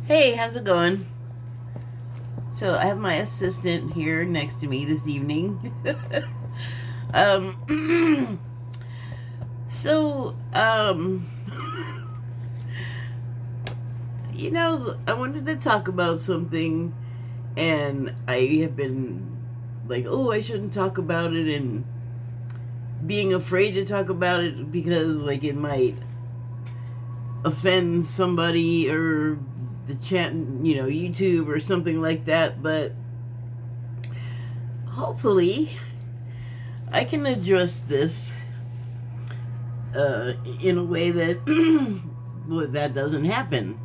Hey, how's it going? So I have my assistant here next to me this evening. um, so, I wanted to talk about something, and I have been like, oh, I shouldn't talk about it, and being afraid to talk about it because, like, it might offend somebody or the chat, YouTube or something like that, but hopefully I can address this in a way that that doesn't happen.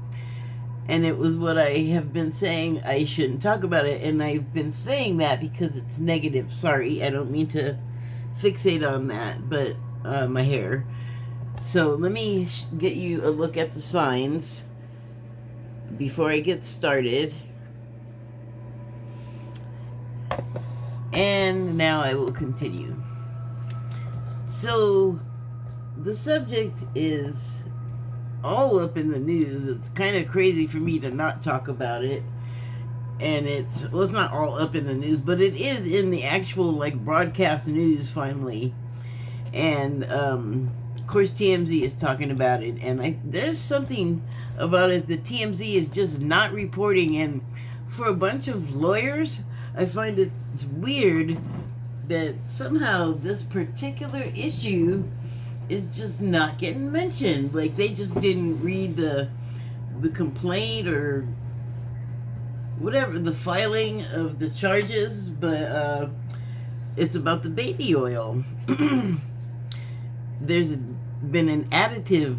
And it was what I have been saying, I shouldn't talk about it, and I've been saying that because it's negative. Sorry, I don't mean to fixate on that, but my hair. So let me get you a look at the signs before I get started. And now I will continue. So the subject is all up in the news. It's kind of crazy for me to not talk about it. And it's not all up in the news, but it is in the actual, like, broadcast news finally. And of course TMZ is talking about it, and there's something about it that TMZ is just not reporting. And for a bunch of lawyers, I find it's weird that somehow this particular issue is just not getting mentioned. Like, they just didn't read the complaint or whatever, the filing of the charges, but it's about the baby oil. There's been an additive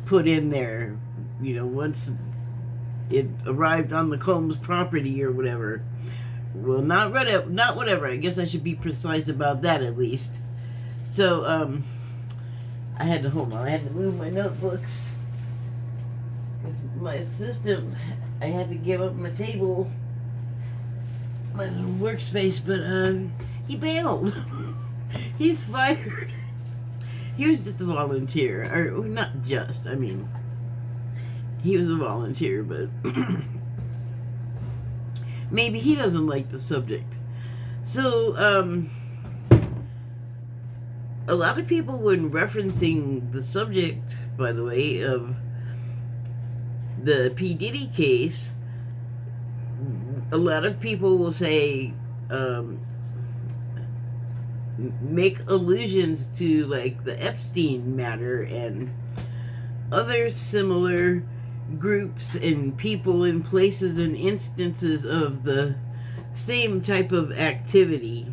put in there, once it arrived on the Combs property or whatever. Well, not whatever. I guess I should be precise about that at least. So, I had to move my notebooks. My assistant, I had to give up my table, my little workspace, but he bailed. He's fired. He was just a volunteer, or not just. I mean, he was a volunteer, but maybe he doesn't like the subject. So, a lot of people, when referencing the subject, by the way, of the P. Diddy case, a lot of people will say, make allusions to, like, the Epstein matter and other similar groups and people and places and instances of the same type of activity.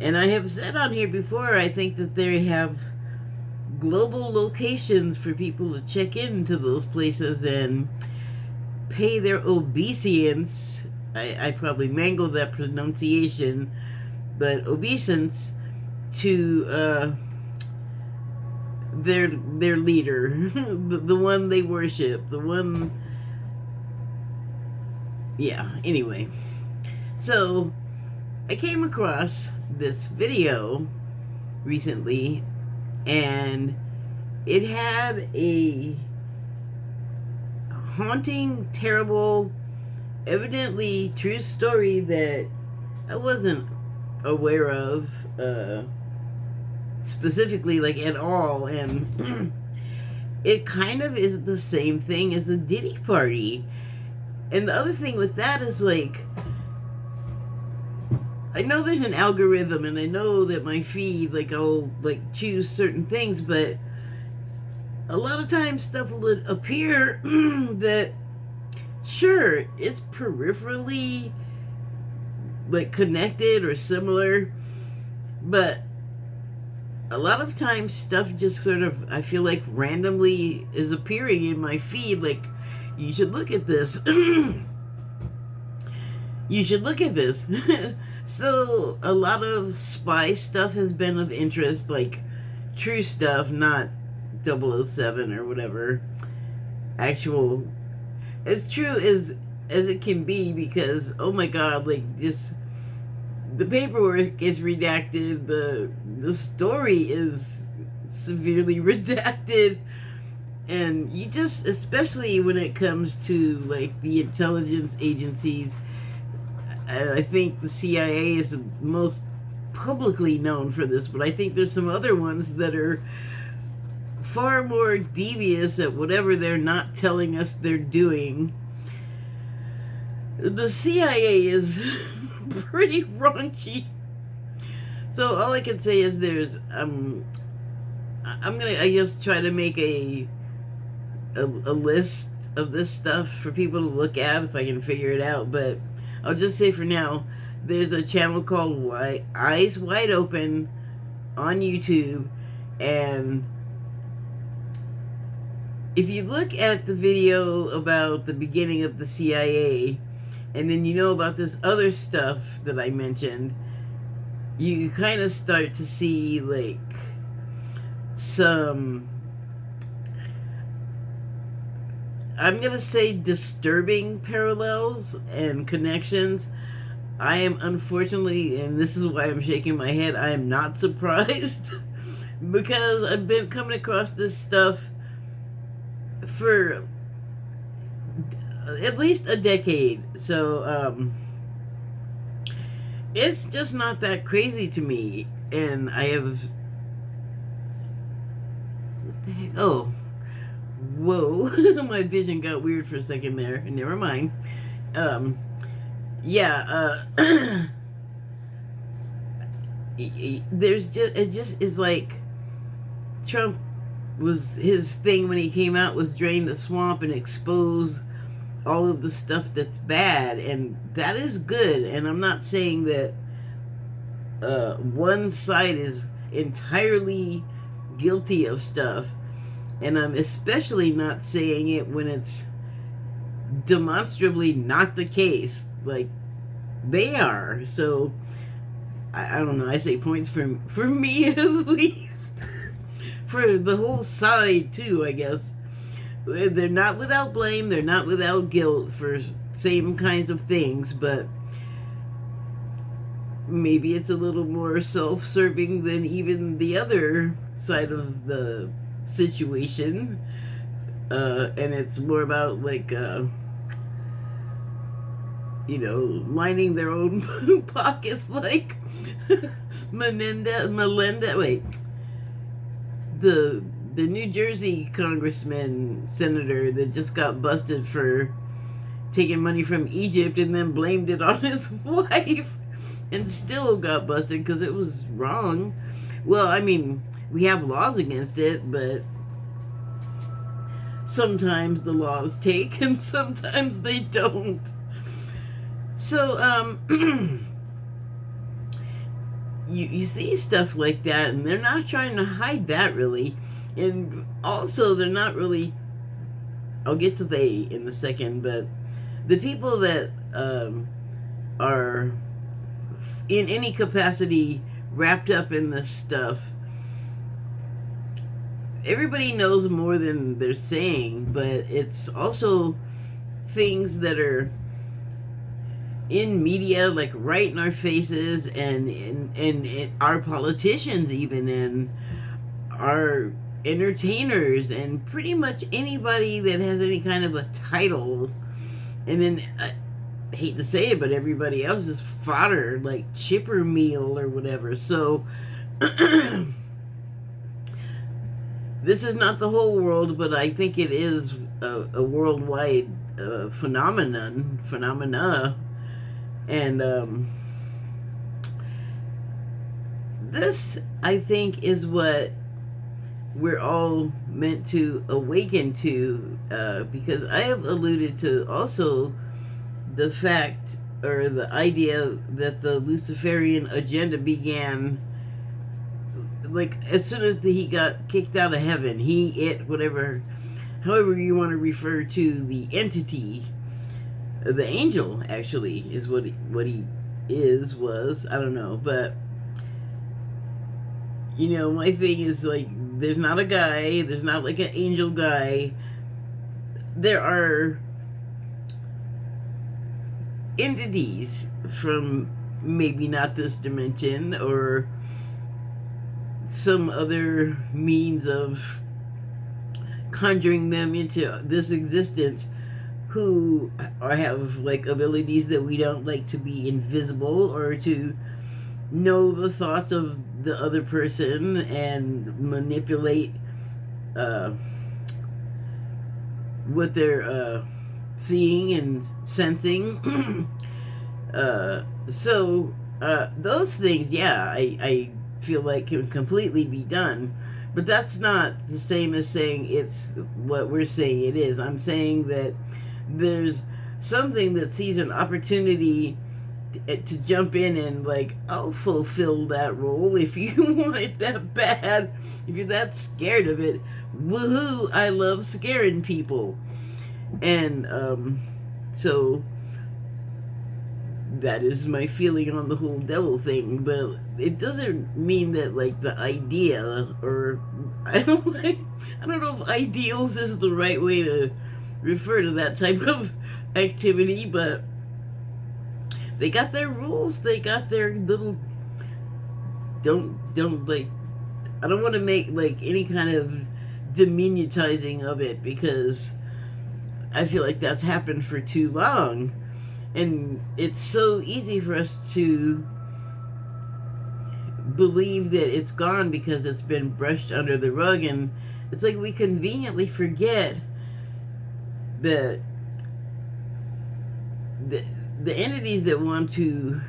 And I have said on here before, I think that they have global locations for people to check into those places and pay their obeisance. I probably mangled that pronunciation, but obeisance to their leader, the one they worship, the one. Yeah. Anyway, so I came across this video recently, and it had a haunting, terrible, evidently true story that I wasn't aware of specifically, like, at all. And it kind of is the same thing as the Diddy party. And the other thing with that is, like, I know there's an algorithm, and I know that my feed, like, I'll, like, choose certain things, but a lot of times stuff will appear that, sure, it's peripherally, like, connected or similar, but a lot of times stuff just sort of, I feel like, randomly is appearing in my feed, like, you should look at this. You should look at this. So a lot of spy stuff has been of interest, like true stuff, not 007 or whatever. Actual, as true as it can be, because, oh my god, like, just the paperwork is redacted, the story is severely redacted. And you just, especially when it comes to like the intelligence agencies, I think the CIA is the most publicly known for this, but I think there's some other ones that are far more devious at whatever they're not telling us they're doing. The CIA is pretty raunchy. So all I can say is there's I'm gonna, I guess, try to make a list of this stuff for people to look at if I can figure it out. But I'll just say for now, there's a channel called Eyes Wide Open on YouTube, and if you look at the video about the beginning of the CIA, and then you know about this other stuff that I mentioned, you kind of start to see like some, I'm gonna say, disturbing parallels and connections. I am, unfortunately, and this is why I'm shaking my head, I am not surprised because I've been coming across this stuff for at least a decade. So it's just not that crazy to me. And I have, what the heck? Oh, whoa. My vision got weird for a second there. Never mind. There's just, it just is like Trump was, his thing when he came out was drain the swamp and expose all of the stuff that's bad, and that is good. And I'm not saying that one side is entirely guilty of stuff, and I'm especially not saying it when it's demonstrably not the case, like they are. So I don't know, I say points for me at least. For the whole side too, I guess. They're not without blame, they're not without guilt for same kinds of things, but maybe it's a little more self-serving than even the other side of the situation. And it's more about like lining their own pockets, like Melinda, wait, the New Jersey congressman, senator that just got busted for taking money from Egypt and then blamed it on his wife and still got busted because it was wrong. Well, I mean, we have laws against it, but sometimes the laws take and sometimes they don't. So, you see stuff like that, and they're not trying to hide that, really. And also, they're not really, I'll get to they in a second, but the people that are in any capacity wrapped up in this stuff, everybody knows more than they're saying, but it's also things that are in media, like right in our faces, and in our politicians even, and our entertainers, and pretty much anybody that has any kind of a title. And then I hate to say it, but everybody else is fodder, like chipper meal or whatever. So this is not the whole world, but I think it is a worldwide phenomena. And this, I think, is what we're all meant to awaken to, because I have alluded to also the fact, or the idea, that the Luciferian agenda began like as soon as he got kicked out of heaven. Whatever, however you want to refer to the entity, the angel actually is what he was, I don't know. But my thing is, like, there's not a guy, there's not like an angel guy. There are entities from maybe not this dimension or some other means of conjuring them into this existence, who have like abilities that we don't, like to be invisible or to know the thoughts of the other person and manipulate what they're seeing and sensing. Those things, yeah, I feel like can completely be done. But that's not the same as saying it's what we're saying it is. I'm saying that there's something that sees an opportunity to jump in and, like, I'll fulfill that role if you want it that bad. If you're that scared of it, woohoo, I love scaring people. And so that is my feeling on the whole devil thing. But it doesn't mean that, like, the idea, or I don't know if ideals is the right way to refer to that type of activity, but they got their rules, they got their little, don't like, I don't want to make, like, any kind of diminutizing of it, because I feel like that's happened for too long. And it's so easy for us to believe that it's gone because it's been brushed under the rug. And it's like we conveniently forget that the entities that want to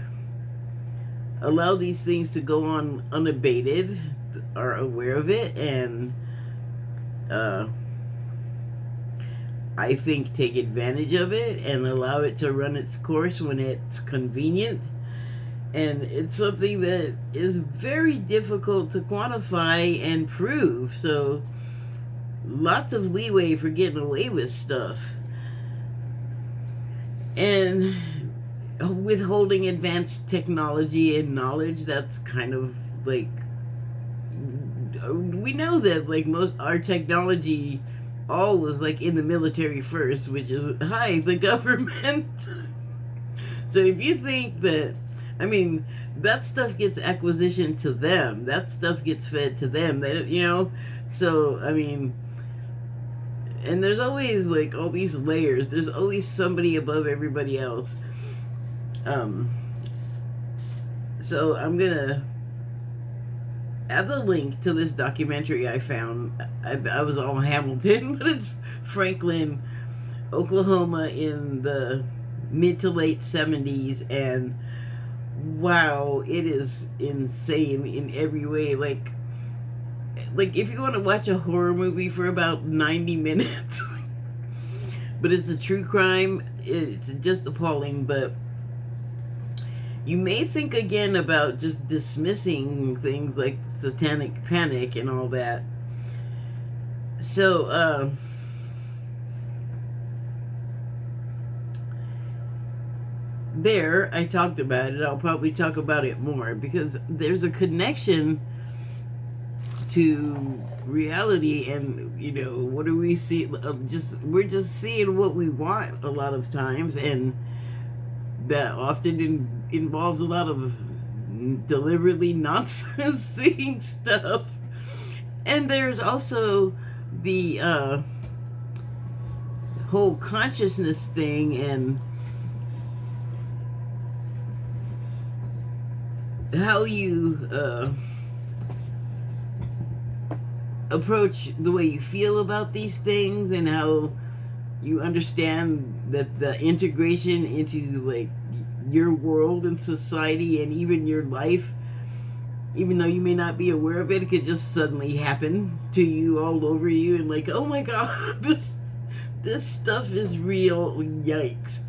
allow these things to go on unabated are aware of it, and I think take advantage of it and allow it to run its course when it's convenient. And it's something that is very difficult to quantify and prove, so lots of leeway for getting away with stuff. And withholding advanced technology and knowledge, that's kind of like, we know that, like, most our technology all was, like, in the military first, which is, hi, the government. So if you think that, I mean, that stuff gets acquisition to them, that stuff gets fed to them, they, you know. So I mean, and there's always, like, all these layers, there's always somebody above everybody else. So I'm gonna add the link to this documentary I found. I was all Hamilton, but it's Franklin, Oklahoma in the mid to late 70s, and wow, it is insane in every way. Like if you want to watch a horror movie for about 90 minutes, but it's a true crime, it's just appalling. But you may think again about just dismissing things like satanic panic and all that. So, there, I talked about it. I'll probably talk about it more, because there's a connection to reality. And, you know, what do we see? We're just seeing what we want a lot of times, and that often involves a lot of deliberately nonsense seeing stuff. And there's also the whole consciousness thing, and how you approach the way you feel about these things, and how you understand that the integration into, like, your world and society and even your life, even though you may not be aware of it, it could just suddenly happen to you, all over you, and, like, oh my god, this stuff is real, yikes.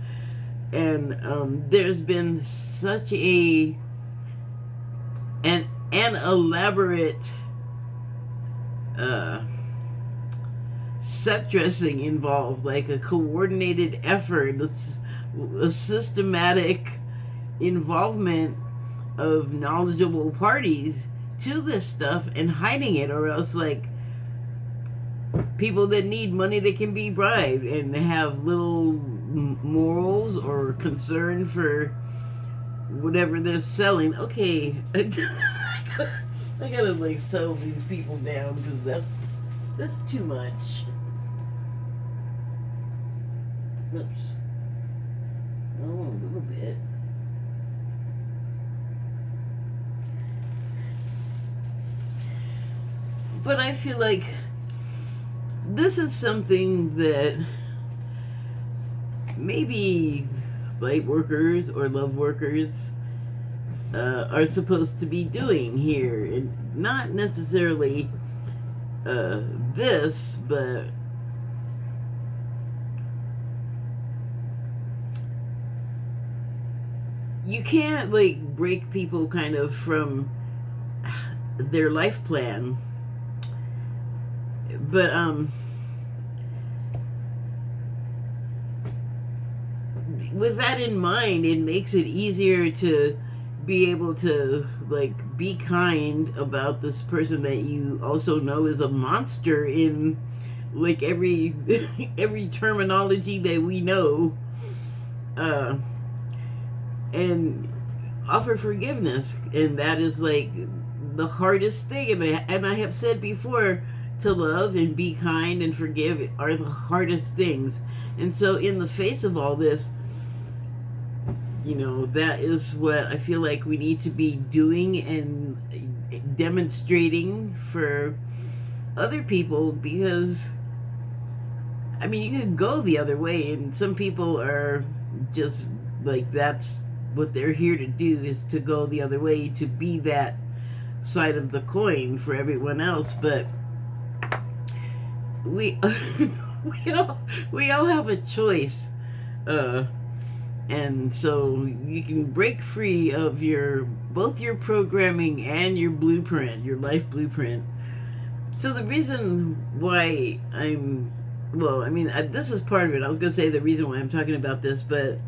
And there's been such an elaborate set dressing involved, like a coordinated effort, a systematic involvement of knowledgeable parties to this stuff, and hiding it, or else, like, people that need money that can be bribed and have little morals or concern for whatever they're selling. Okay, I gotta like settle these people down, because that's too much. Oops. Oh, a little bit. But I feel like this is something that maybe light workers or love workers are supposed to be doing here. And not necessarily this, but you can't like break people kind of from their life plan. But with that in mind, it makes it easier to be able to like be kind about this person that you also know is a monster in like every every terminology that we know, and offer forgiveness. And that is like the hardest thing. And I have said before, to love and be kind and forgive are the hardest things. And so in the face of all this, you know, that is what I feel like we need to be doing and demonstrating for other people. Because I mean, you can go the other way, and some people are just like, that's what they're here to do, is to go the other way, to be that side of the coin for everyone else. But we we all have a choice, and so you can break free of both your programming and your blueprint, your life blueprint. So the reason why this is part of it. I was gonna say the reason why I'm talking about this, but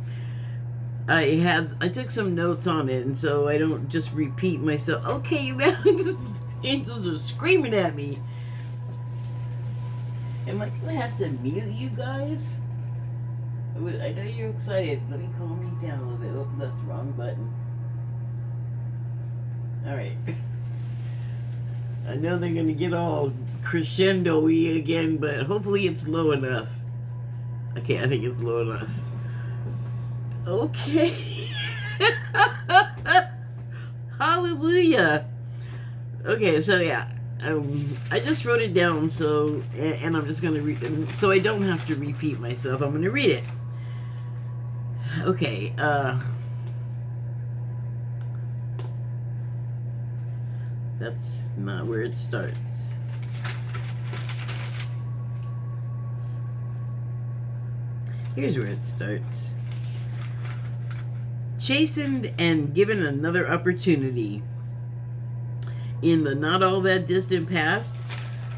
I took some notes on it, and so I don't just repeat myself. Okay, now the angels are screaming at me. Am I gonna have to mute you guys? I know you're excited. Let me calm you down a little bit. Oh, that's the wrong button. Alright. I know they're gonna get all crescendo-y again, but hopefully it's low enough. Okay, I think it's low enough. Okay. Hallelujah. Okay, so yeah. I just wrote it down, so, and I'm just gonna read, so I don't have to repeat myself. I'm gonna read it. Okay, that's not where it starts. Here's where it starts. Chastened and given another opportunity. In the not all that distant past,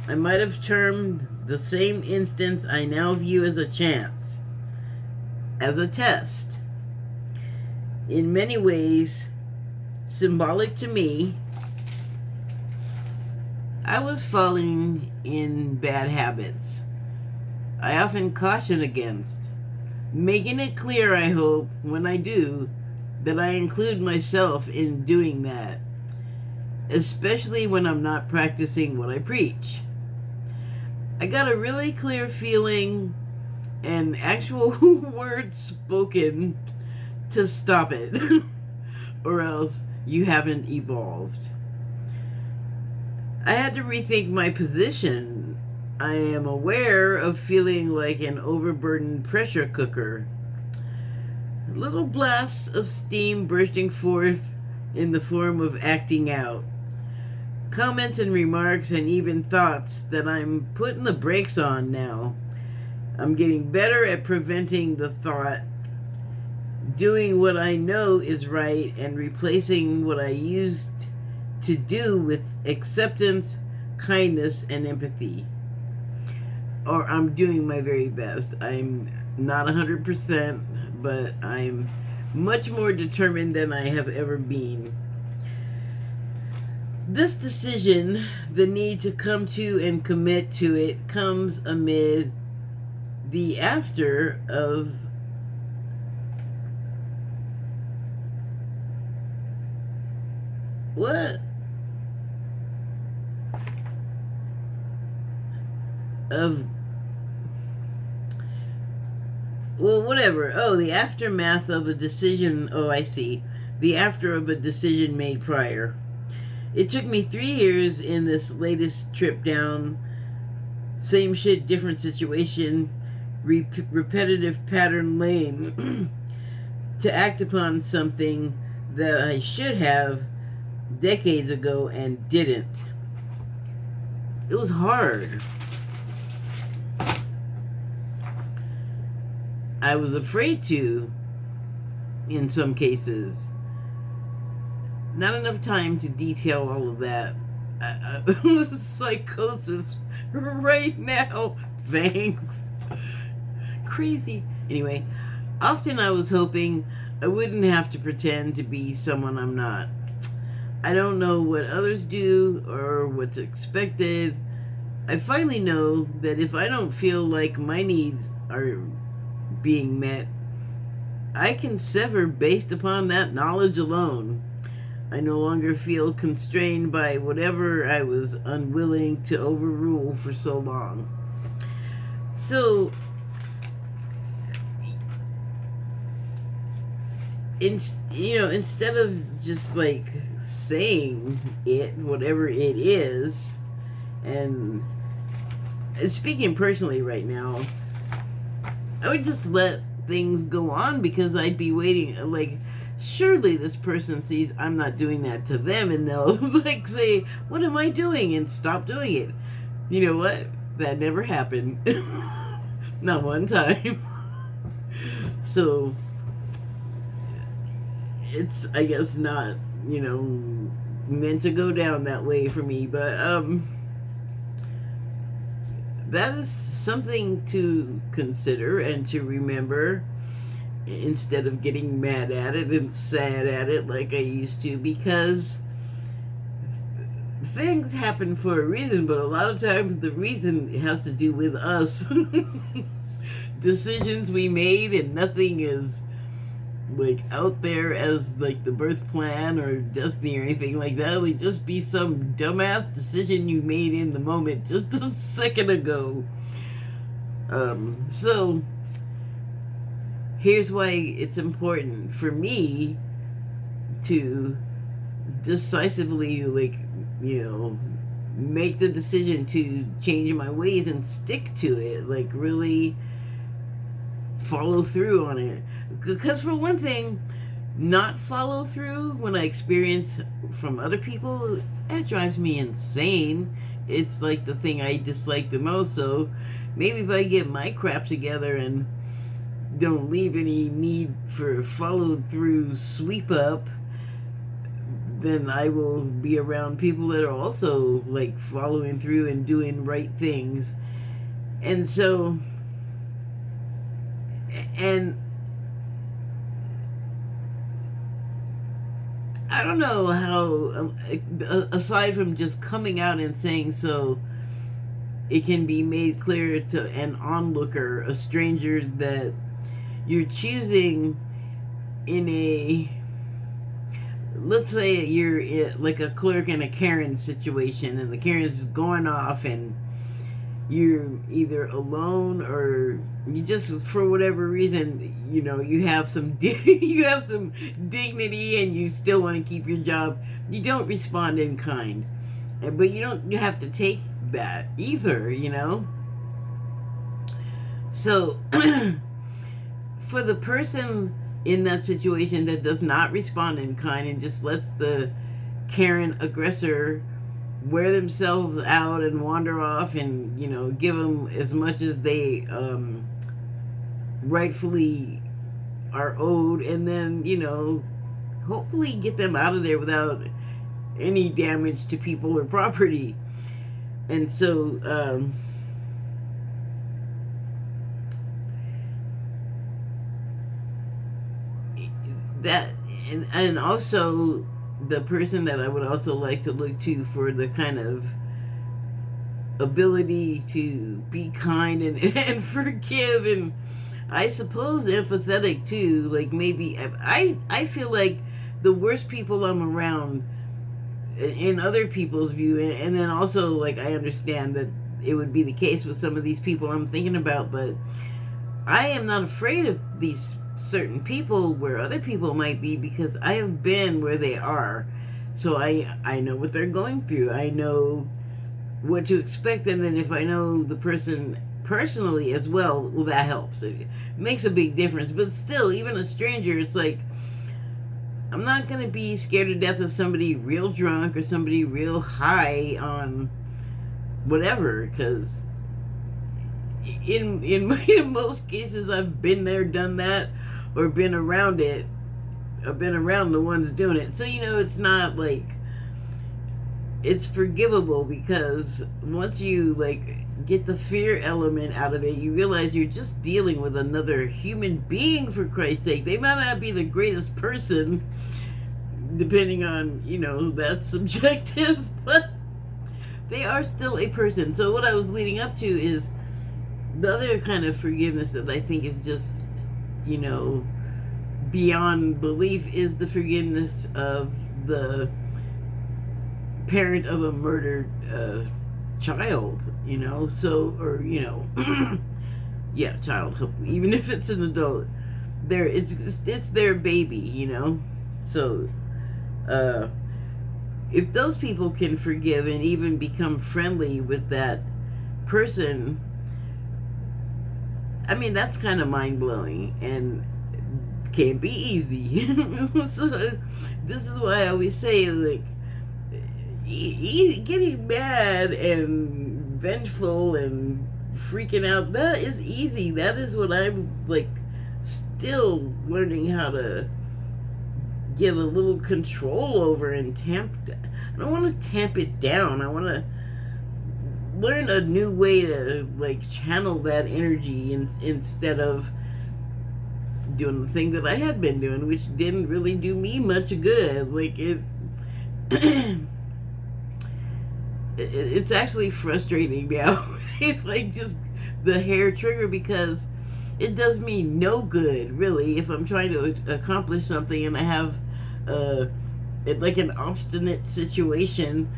I might have termed the same instance I now view as a chance, as a test. In many ways, symbolic to me, I was falling in bad habits I often caution against, making it clear, I hope, when I do, that I include myself in doing that, especially when I'm not practicing what I preach. I got a really clear feeling and actual words spoken to stop it, or else you haven't evolved. I had to rethink my position. I am aware of feeling like an overburdened pressure cooker. Little blasts of steam bursting forth in the form of acting out. Comments and remarks and even thoughts that I'm putting the brakes on now. I'm getting better at preventing the thought, doing what I know is right, and replacing what I used to do with acceptance, kindness, and empathy. Or I'm doing my very best. I'm not 100%, but I'm much more determined than I have ever been. This decision, the need to come to and commit to it, comes amid the after of what? Of Well, whatever. Oh, the aftermath of a decision. Oh, I see. The after of a decision made prior. It took me 3 years in this latest trip down same shit, different situation, repetitive pattern lane to act upon something that I should have decades ago and didn't. It was hard. I was afraid to, in some cases. Not enough time to detail all of that. Psychosis right now. Thanks. Crazy. Anyway, often I was hoping I wouldn't have to pretend to be someone I'm not. I don't know what others do or what's expected. I finally know that if I don't feel like my needs are being met, I can sever based upon that knowledge alone. I no longer feel constrained by whatever I was unwilling to overrule for so long. So, instead of just like saying it, whatever it is, and speaking personally right now, I would just let things go on because I'd be waiting, like, surely this person sees I'm not doing that to them and they'll like say, what am I doing? And stop doing it. You know what? That never happened. Not one time. So it's, I guess, not, meant to go down that way for me, but that is something to consider and to remember instead of getting mad at it and sad at it like I used to, because things happen for a reason, but a lot of times the reason has to do with us. Decisions we made, and nothing is like out there as like the birth plan or destiny or anything like that. It would just be some dumbass decision you made in the moment just a second ago. So here's why it's important for me to decisively, like, make the decision to change my ways and stick to it, like really follow through on it. Because for one thing, not follow through when I experience from other people, that drives me insane. It's like the thing I dislike the most. So maybe if I get my crap together and don't leave any need for follow through sweep up, then I will be around people that are also like following through and doing right things. And so, and I don't know how, aside from just coming out and saying so, it can be made clear to an onlooker, a stranger, that you're choosing in a, let's say you're like a clerk in a Karen situation, and the Karen's just going off, and you're either alone or you just, for whatever reason, you have some you have some dignity and you still want to keep your job. You don't respond in kind, but you have to take that either, So for the person in that situation that does not respond in kind and just lets the Karen aggressor wear themselves out and wander off and give them as much as they rightfully are owed, and then hopefully get them out of there without any damage to people or property. And so that, and also the person that I would also like to look to for the kind of ability to be kind and forgive, and I suppose empathetic too. Like, maybe I feel like the worst people I'm around in other people's view, and then also, like, I understand that it would be the case with some of these people I'm thinking about, but I am not afraid of these certain people where other people might be, because I have been where they are. So I know what they're going through. I know what to expect, and then if I know the person personally as well, well, that helps. It makes a big difference. But still, even a stranger, it's like, I'm not gonna be scared to death of somebody real drunk or somebody real high on whatever, because in most cases I've been there, done that, or been around it. I've been around the ones doing it, so it's not like, it's forgivable, because once you get the fear element out of it, you realize you're just dealing with another human being, for Christ's sake. They might not be the greatest person, depending on, that's subjective, but they are still a person. So what I was leading up to is the other kind of forgiveness that I think is just, beyond belief, is the forgiveness of the parent of a murdered child, so, or, yeah, child, even if it's an adult, it's their baby, so, if those people can forgive and even become friendly with that person, I mean, that's kind of mind-blowing, and can't be easy. So this is why I always say, getting mad and vengeful and freaking out, that is easy. That is what I'm still learning how to get a little control over and tamp. I don't want to tamp it down. I want to learn a new way to channel that energy instead of doing the thing that I had been doing, which didn't really do me much good. It's actually frustrating now. It's just the hair trigger, because it does me no good, really, if I'm trying to accomplish something and I have an obstinate situation.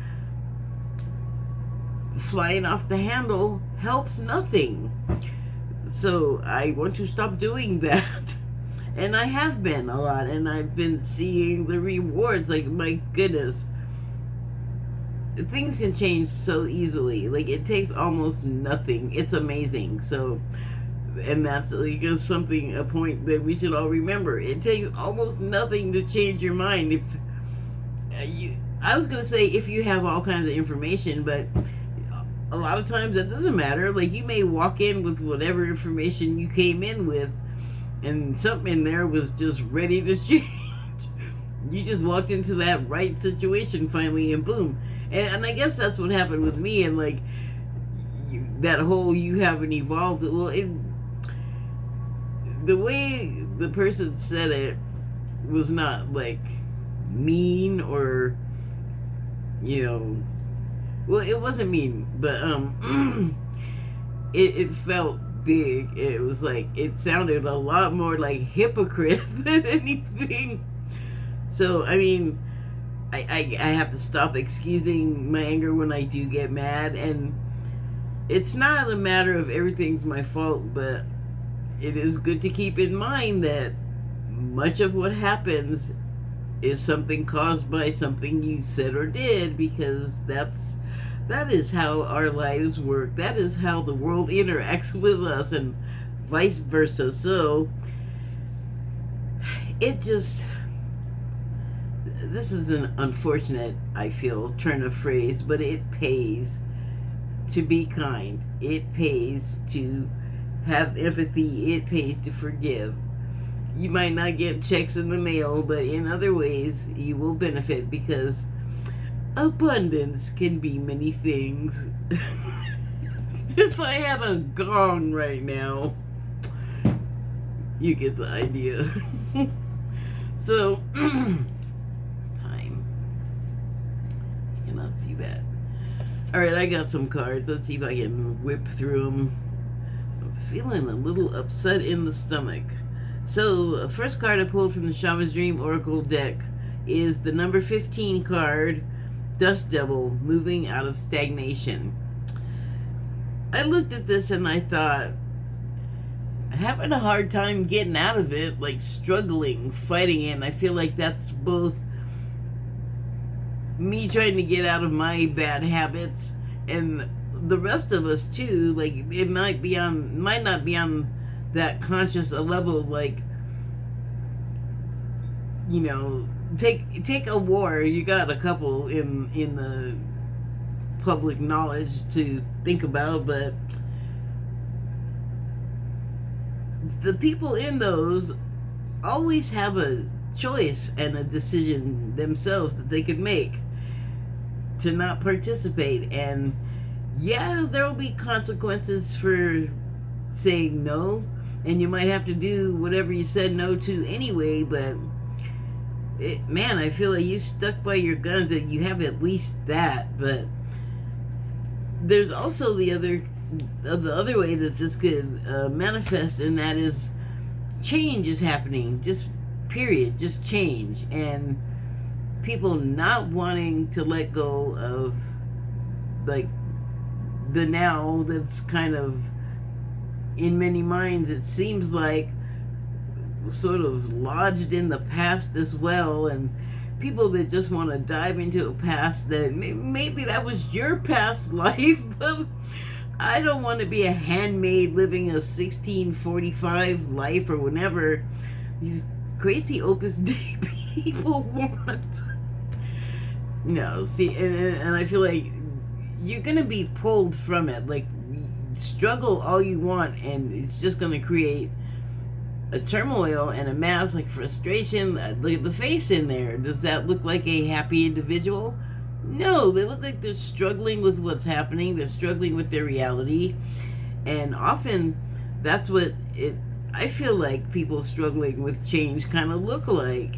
Flying off the handle helps nothing. So I want to stop doing that. And I have been a lot, and I've been seeing the rewards. My goodness, things can change so easily. It takes almost nothing. It's amazing. So, and that's a point that we should all remember. It takes almost nothing to change your mind. If I was gonna say, if you have all kinds of information, but a lot of times that doesn't matter. You may walk in with whatever information you came in with, and something in there was just ready to change. You just walked into that right situation finally, and boom. And I guess that's what happened with me, and that whole "you haven't evolved." Well, the way the person said it was not mean, or well, it wasn't mean, but it felt big. It was it sounded a lot more like hypocrite than anything. So I mean, I have to stop excusing my anger when I do get mad, and it's not a matter of everything's my fault, but it is good to keep in mind that much of what happens is something caused by something you said or did, because that is how our lives work. That is how the world interacts with us, and vice versa. So this is an unfortunate, I feel, turn of phrase, but it pays to be kind. It pays to have empathy. It pays to forgive. You might not get checks in the mail, but in other ways you will benefit, because abundance can be many things. If I had a gong right now, you get the idea. So, time. I cannot see that. Alright, I got some cards. Let's see if I can whip through them. I'm feeling a little upset in the stomach. So, first card I pulled from the Shaman's Dream Oracle deck is the number 15 card, Dust Devil, moving out of stagnation. I looked at this and I thought, having a hard time getting out of it, like struggling, fighting it. And I feel like that's both me trying to get out of my bad habits and the rest of us too. Like it might not be on that conscious a level. Like, you know, take a war. You got a couple in the public knowledge to think about, but the people in those always have a choice and a decision themselves that they could make to not participate. And yeah, there will be consequences for saying no, and you might have to do whatever you said no to anyway, but man, I feel like you stuck by your guns, that you have at least that. But there's also the other way that this could manifest, and that is change is happening, just period, just change, and people not wanting to let go of like the now that's kind of in many minds, it seems like, sort of lodged in the past as well. And people that just want to dive into a past that maybe that was your past life, but I don't want to be a handmaid living a 1645 life or whenever these crazy Opus Dei people want. No, see, and I feel like you're gonna be pulled from it. Like, struggle all you want, and it's just gonna create a turmoil and a mass, like frustration. Look at the face in there. Does that look like a happy individual? No, they look like they're struggling with what's happening. They're struggling with their reality, and often that's what I feel like people struggling with change kind of look like.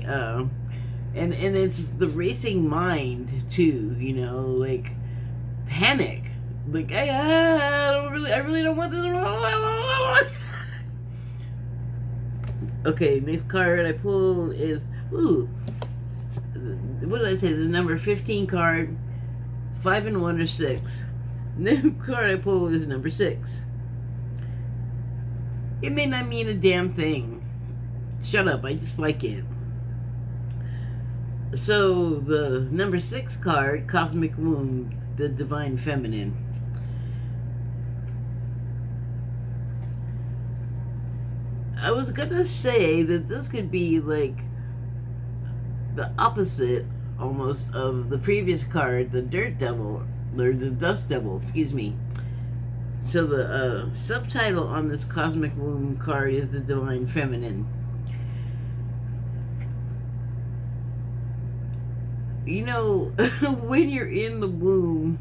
And it's the racing mind too. You know, like panic. Like I really don't want this. Okay, next card I pulled is what did I say? The number 15 card, 5 and 1 or 6. Next card I pulled is number 6. It may not mean a damn thing. Shut up, I just like it. So the number 6 card, Cosmic Womb, the Divine Feminine. I was gonna say that this could be like the opposite almost of the previous card, the Dirt Devil, or the Dust Devil, excuse me. So the subtitle on this Cosmic Womb card is the Divine Feminine. You know, when you're in the womb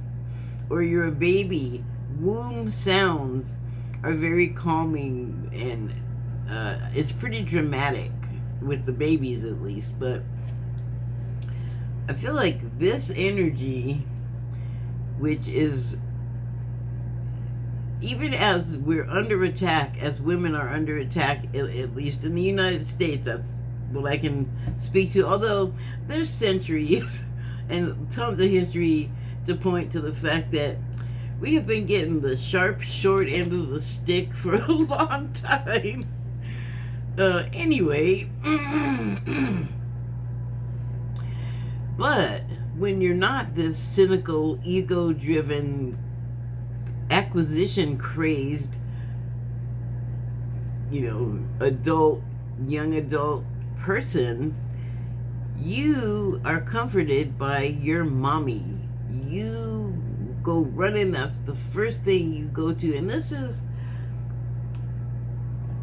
or you're a baby, womb sounds are very calming, and it's pretty dramatic with the babies at least. But I feel like this energy, which is, even as we're under attack, as women are under attack, at least in the United States, that's what I can speak to. Although there's centuries and tons of history to point to the fact that we have been getting the sharp, short end of the stick for a long time. Anyway, but when you're not this cynical, ego-driven, acquisition-crazed, young adult person, you are comforted by your mommy. You go running, that's the first thing you go to. And this is,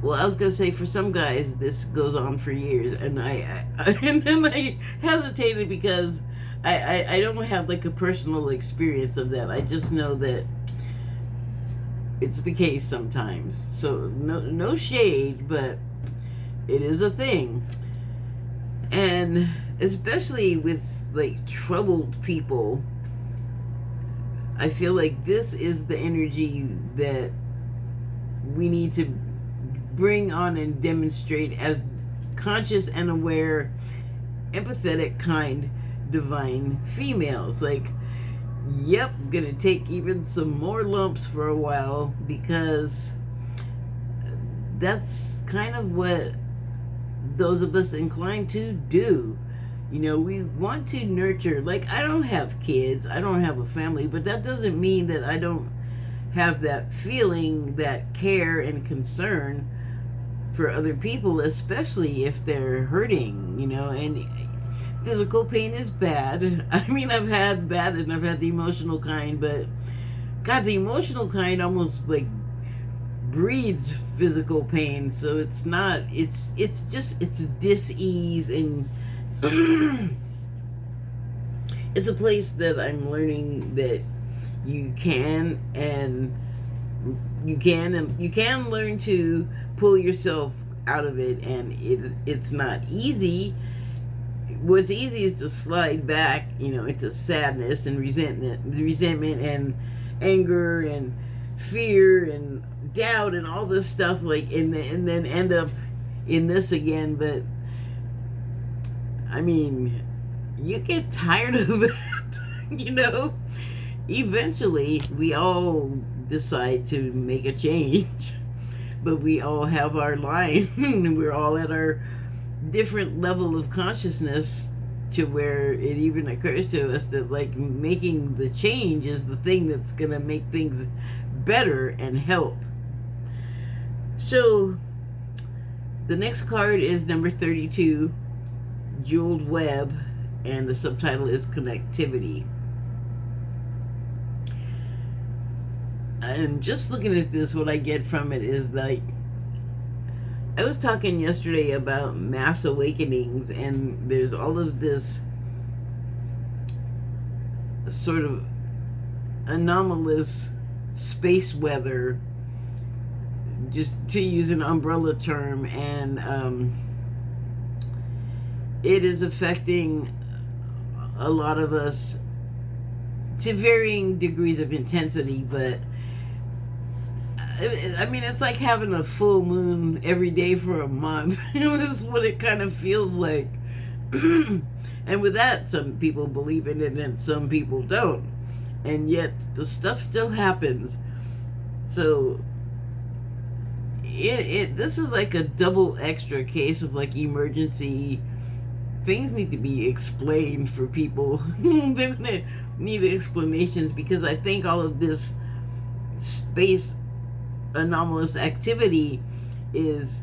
well, I was gonna say, for some guys this goes on for years, and and then I hesitated because I don't have like a personal experience of that. I just know that it's the case sometimes. So no shade, but it is a thing. And especially with like troubled people, I feel like this is the energy that we need to bring on and demonstrate as conscious and aware, empathetic, kind, divine females. Like, yep, gonna take even some more lumps for a while, because that's kind of what those of us inclined to do. You know, we want to nurture. Like, I don't have kids, I don't have a family, but that doesn't mean that I don't have that feeling, that care and concern for other people, especially if they're hurting, you know. And physical pain is bad. I mean, I've had that and I've had the emotional kind, but God, the emotional kind almost like breeds physical pain. So it's not, it's just, it's dis-ease, and it's a place that I'm learning that you can learn to pull yourself out of it, and it's not easy. What's easy is to slide back, you know, into sadness and resentment and anger and fear and doubt and all this stuff, like, and then end up in this again. But I mean, you get tired of that, you know. Eventually, we all decide to make a change, but we all have our line, and we're all at our different level of consciousness, to where it even occurs to us that, like, making the change is the thing that's gonna make things better and help. So the next card is number 32, Jeweled Web, and the subtitle is Connectivity. And just looking at this, what I get from it is, like, I was talking yesterday about mass awakenings, and there's all of this sort of anomalous space weather, just to use an umbrella term, and it is affecting a lot of us to varying degrees of intensity. But I mean, it's like having a full moon every day for a month. That's what it kind of feels like. And with that, some people believe in it and some people don't. And yet the stuff still happens. So this is like a double extra case of, like, emergency. Things need to be explained for people. They're gonna need explanations, because I think all of this space anomalous activity is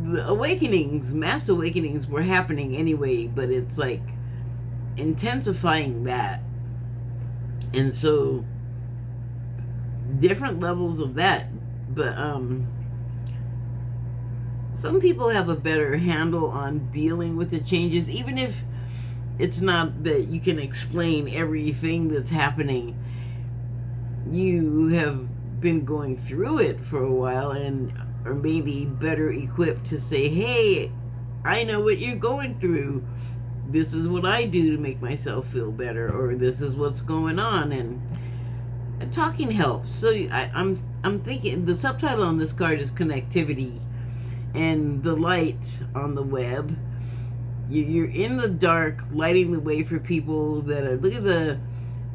the awakenings. Mass awakenings were happening anyway, but it's like intensifying that. And so different levels of that. But some people have a better handle on dealing with the changes, even if it's not that you can explain everything that's happening. You have been going through it for a while and are maybe better equipped to say, hey, I know what you're going through. This is what I do to make myself feel better, or this is what's going on. And talking helps. So I'm thinking the subtitle on this card is Connectivity, and the light on the web. You're in the dark, lighting the way for people that are, look at the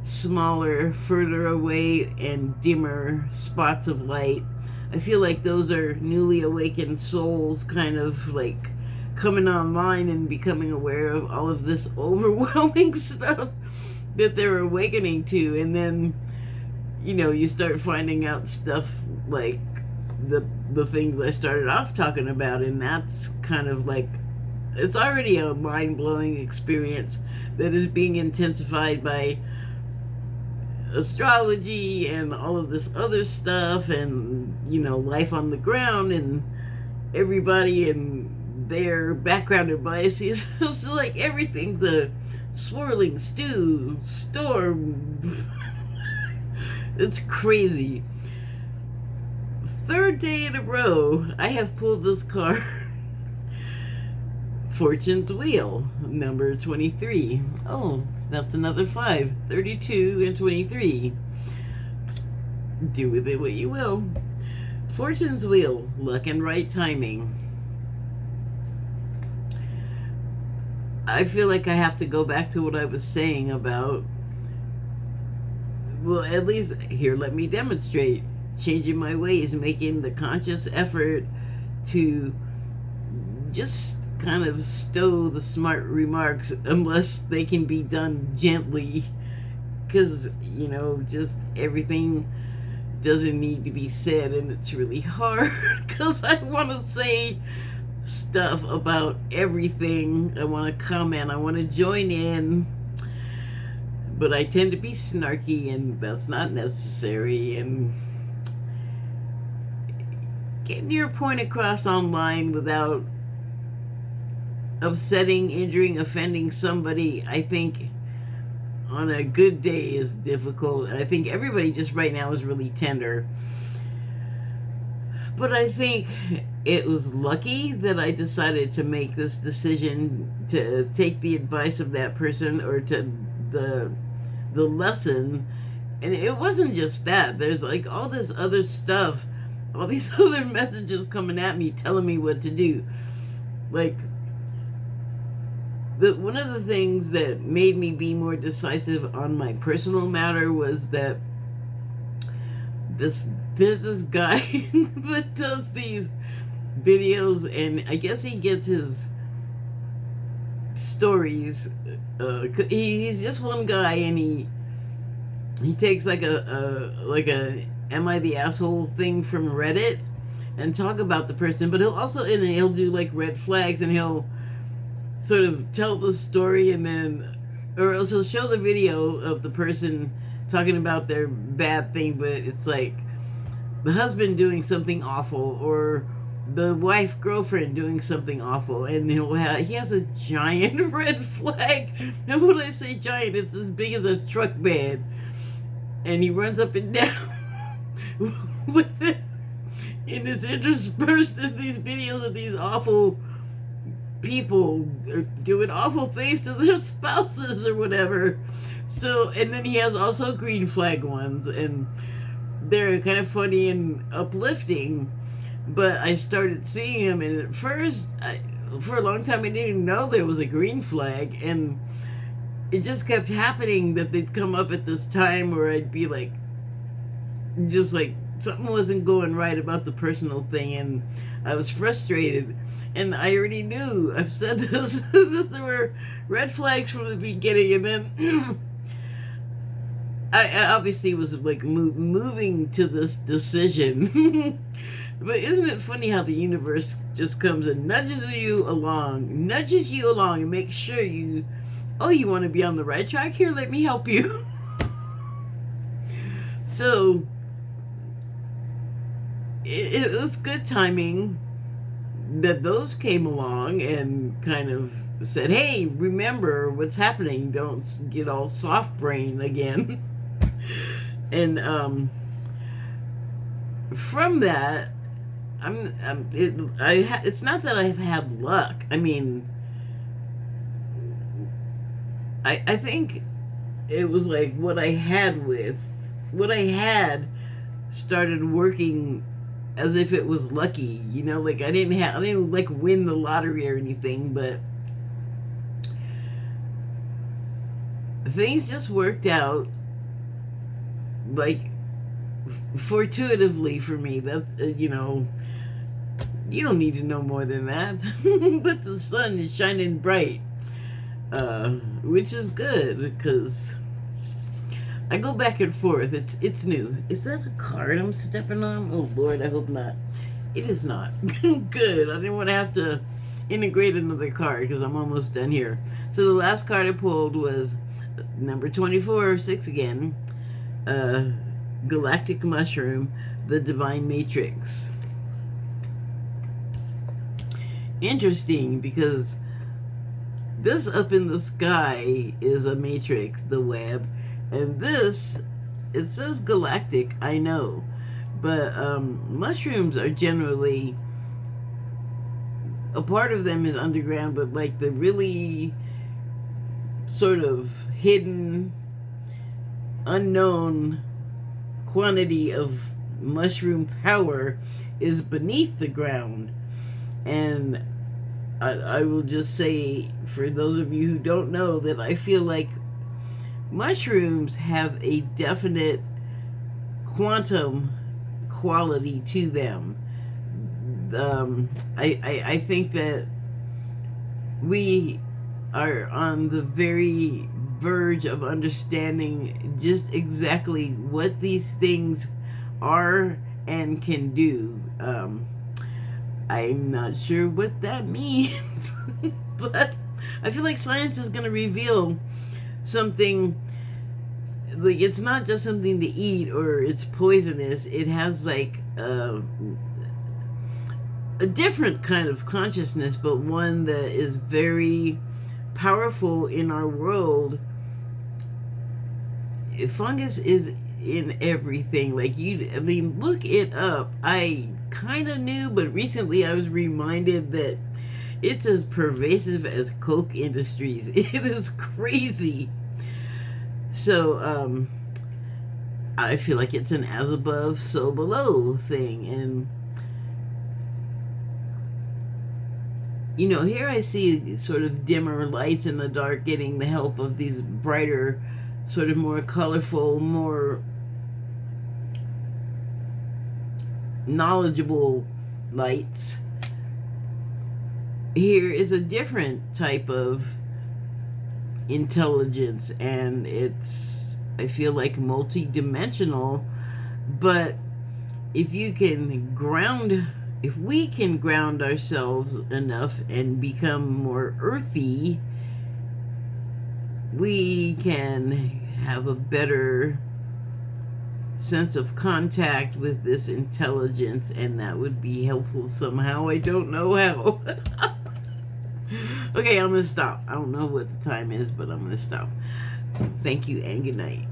smaller, further away and dimmer spots of light. I feel like those are newly awakened souls kind of like coming online and becoming aware of all of this overwhelming stuff that they're awakening to. And then, you know, you start finding out stuff like the things I started off talking about, and that's kind of like, it's already a mind-blowing experience that is being intensified by astrology and all of this other stuff, and, you know, life on the ground and everybody and their background and biases. It's like everything's a swirling storm. It's crazy. Third day in a row, I have pulled this card. Fortune's Wheel, number 23. Oh, that's another 5. 32 and 23. Do with it what you will. Fortune's Wheel, luck and right timing. I feel like I have to go back to what I was saying about, well, at least here, let me demonstrate. Changing my ways, making the conscious effort to just kind of stow the smart remarks unless they can be done gently, because just everything doesn't need to be said, and it's really hard because I want to say stuff about everything. I want to comment, I want to join in, but I tend to be snarky, and that's not necessary. And getting your point across online without upsetting, injuring, offending somebody, I think on a good day is difficult. I think everybody just right now is really tender. But I think it was lucky that I decided to make this decision to take the advice of that person, or to the lesson. And it wasn't just that. There's like all this other stuff, all these other messages coming at me telling me what to do. Like, one of the things that made me be more decisive on my personal matter was that there's this guy that does these videos, and I guess he gets his stories. He's just one guy, and he takes like a "Am I the asshole?" thing from Reddit and talk about the person, but he'll do like red flags, and he'll sort of tell the story, and then, or else he'll show the video of the person talking about their bad thing, but it's like the husband doing something awful, or the wife girlfriend doing something awful, and he has a giant red flag. And when I say giant, it's as big as a truck bed, and he runs up and down with it, and it's interspersed in these videos of these awful people doing awful things to their spouses or whatever. So, and then he has also green flag ones, and they're kind of funny and uplifting. But I started seeing him, and at first, for a long time, I didn't even know there was a green flag, and it just kept happening that they'd come up at this time where I'd be like, just like something wasn't going right about the personal thing, and I was frustrated. And I already knew, I've said this, that there were red flags from the beginning, and then I obviously was like moving to this decision. But isn't it funny how the universe just comes and nudges you along, and makes sure you want to be on the right track? Here, let me help you. So it was good timing that those came along and kind of said, hey, remember what's happening, don't get all soft brain again. And from that, it's not that I've had luck. I mean, I think it was like what I had started working as if it was lucky, like I didn't like win the lottery or anything, but things just worked out like fortuitously for me. That's you don't need to know more than that. But the sun is shining bright, which is good, because I go back and forth. It's new. Is that a card I'm stepping on? Oh Lord, I hope not. It is not. Good. I didn't want to have to integrate another card because I'm almost done here. So the last card I pulled was number 24, 6 again. Galactic Mushroom, the Divine Matrix. Interesting, because this up in the sky is a matrix, the web. And this, it says galactic, I know, but mushrooms are generally, a part of them is underground, but like the really sort of hidden, unknown quantity of mushroom power is beneath the ground. And I will just say, for those of you who don't know, that I feel like mushrooms have a definite quantum quality to them. I think that we are on the very verge of understanding just exactly what these things are and can do. I'm not sure what that means, but I feel like science is going to reveal something. Like, it's not just something to eat or it's poisonous. It has like a different kind of consciousness, but one that is very powerful in our world. Fungus is in everything. Like, I mean, look it up. I kind of knew, but recently I was reminded that it's as pervasive as Coke Industries. It is crazy. So, I feel like it's an as above, so below thing. And, you know, here I see sort of dimmer lights in the dark getting the help of these brighter, sort of more colorful, more knowledgeable lights. Here is a different type of intelligence, and it's, I feel like, multi-dimensional. But if we can ground ourselves enough and become more earthy, we can have a better sense of contact with this intelligence, and that would be helpful somehow. I don't know how. Okay, I'm gonna stop. I don't know what the time is, but I'm gonna stop. Thank you and good night.